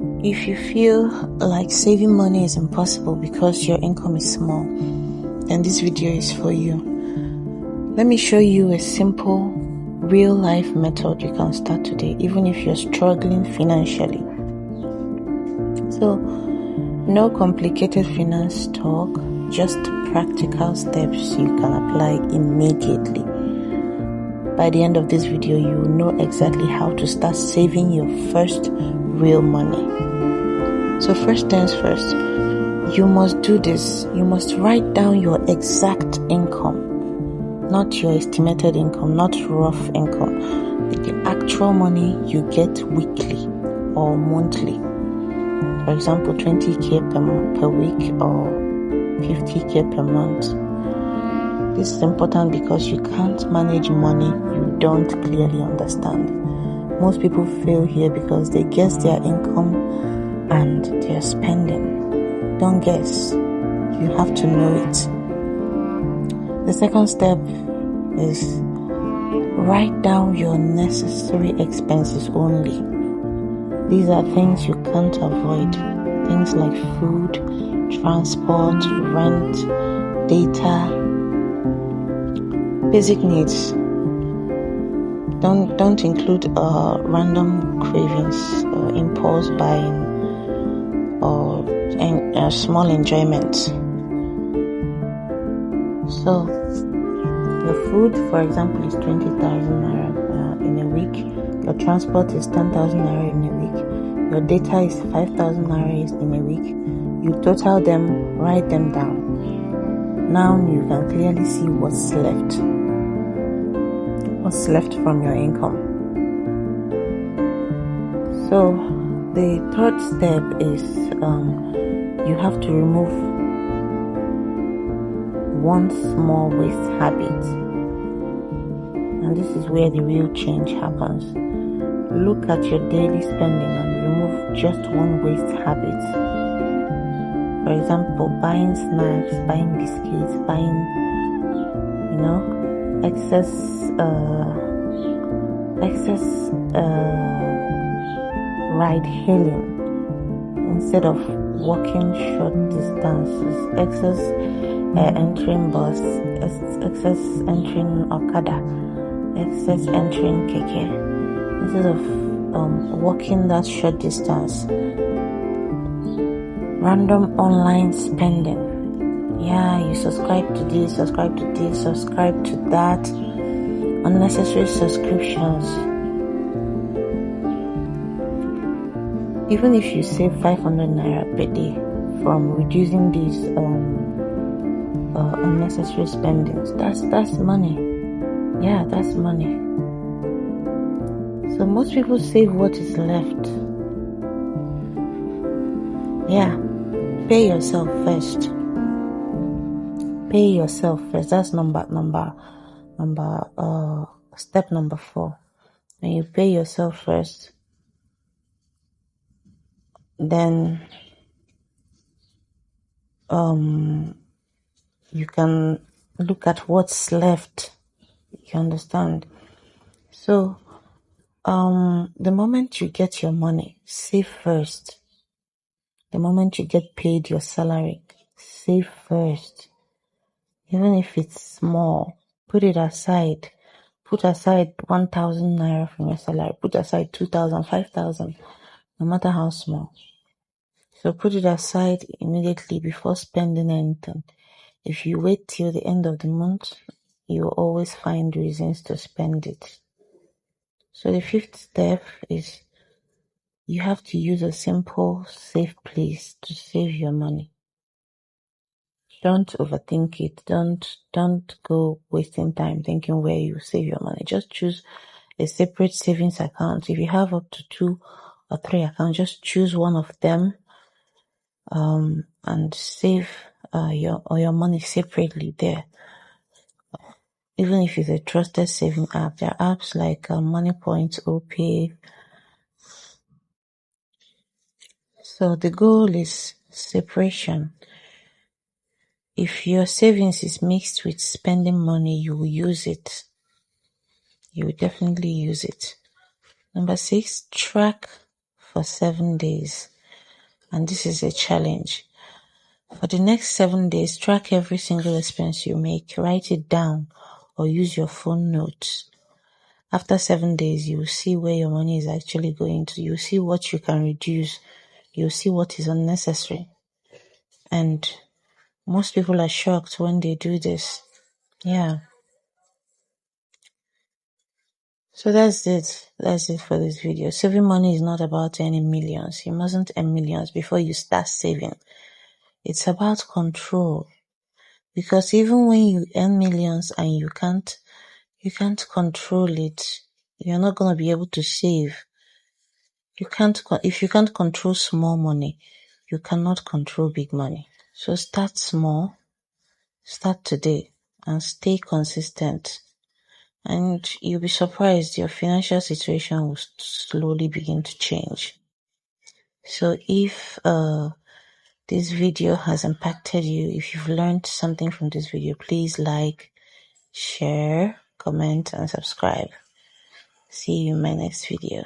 If you feel like saving money is impossible because your income is small, then this video is for you. Let me show you a simple, real-life method you can start today, even if you're struggling financially. So, no complicated finance talk, just practical steps you can apply immediately. By the end of this video, you will know exactly how to start saving your first real money. So first things first, you must do this. You must write down your exact income, not your estimated income, not rough income, the actual money you get weekly or monthly. For example, 20k per week or 50k per month. This is important because you can't manage money you don't clearly understand. Most people fail here because they guess their income and their spending. Don't guess. You have to know it. The second step is write down your necessary expenses only. These are things you can't avoid. Things like food, transport, rent, data, basic needs. Don't include random cravings or impulse buying or small enjoyment. So your food, for example, is 20,000 naira in a week. Your transport is 10,000 naira in a week. Your data is 5,000 naira in a week. You total them, write them down. Now you can clearly see what's left. What's left from your income. So the third step is you have to remove one small waste habit, and this is where the real change happens. Look at your daily spending and remove just one waste habit. For example, buying snacks, buying biscuits, buying excess ride hailing instead of walking short distances, excess entering bus, excess entering Okada, excess entering keke, instead of walking that short distance. Random online spending. Yeah, you subscribe to this, subscribe to that. Unnecessary subscriptions. Even if you save 500 naira per day from reducing these unnecessary spendings, that's money. Yeah, that's money. So most people save what is left. Yeah, pay yourself first. Pay yourself first. That's step number 4. When you pay yourself first, then you can look at what's left. You understand? So the moment you get your money, save first. The moment you get paid your salary, save first. Even if it's small, put it aside. Put aside 1,000 naira from your salary. Put aside 2,000, 5,000, no matter how small. So put it aside immediately before spending anything. If you wait till the end of the month, you will always find reasons to spend it. So the 5th step is you have to use a simple, safe place to save your money. Don't overthink it. Don't go wasting time thinking where you save your money. Just choose a separate savings account. If you have up to 2 or 3 accounts, just choose one of them and save your money separately there. Even if it's a trusted saving app, there are apps like MoneyPoint, OPay. So the goal is separation. If your savings is mixed with spending money, you will use it. You will definitely use it. Number 6, track for 7 days, and this is a challenge. For the next 7 days, track every single expense you make, write it down, or use your phone notes. After 7 days, you will see where your money is actually going to. You'll see what you can reduce. You'll see what is unnecessary. And most people are shocked when they do this. Yeah. So that's it. That's it for this video. Saving money is not about earning millions. You mustn't earn millions before you start saving. It's about control. Because even when you earn millions and you can't control it, you're not going to be able to save. If you can't control small money, you cannot control big money. So start small, start today, and stay consistent. And you'll be surprised your financial situation will slowly begin to change. So if this video has impacted you, if you've learned something from this video, please like, share, comment, and subscribe. See you in my next video.